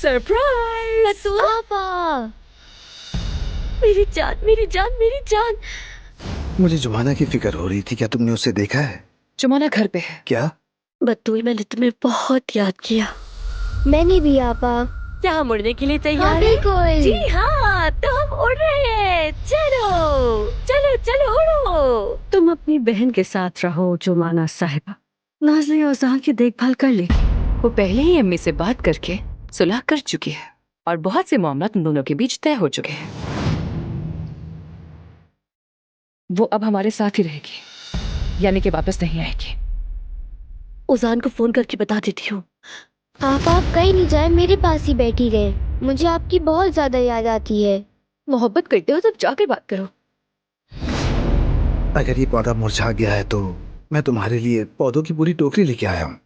Surprise. पापा, मेरी जान, मेरी जान, मेरी जान। मुझे जुमाना की फिक्र हो रही थी। क्या तुमने उसे देखा है? जुमाना घर पे है। क्या? बत्तूई, मैंने तुम्हें बहुत याद किया। मैंने भी आपा। क्या हम उड़ने के लिए हाँ तैयार हैं? बिल्कुल। जी हाँ, तो हम उड़ रहे हैं। चलो चलो चलो उड़ो। तुम अपनी बहन के साथ रहो जुमाना साहिबा। नाज़ली और जहां की देखभाल कर ले। वो पहले ही अम्मी से बात करके सुलह कर चुकी है और बहुत से मामला तुम दोनों के बीच तय हो चुके हैं। वो अब हमारे साथ ही रहेगी, यानी कि वापस नहीं आएगी। उजान को फोन करके बता देती हूँ। आप कहीं नहीं जाए, मेरे पास ही बैठी रहे। मुझे आपकी बहुत ज्यादा याद आती है। मोहब्बत करते हो तब जाकर बात करो। अगर ये पौधा मुरझा गया है तो मैं तुम्हारे लिए पौधों की पूरी टोकरी लेके आया हूँ।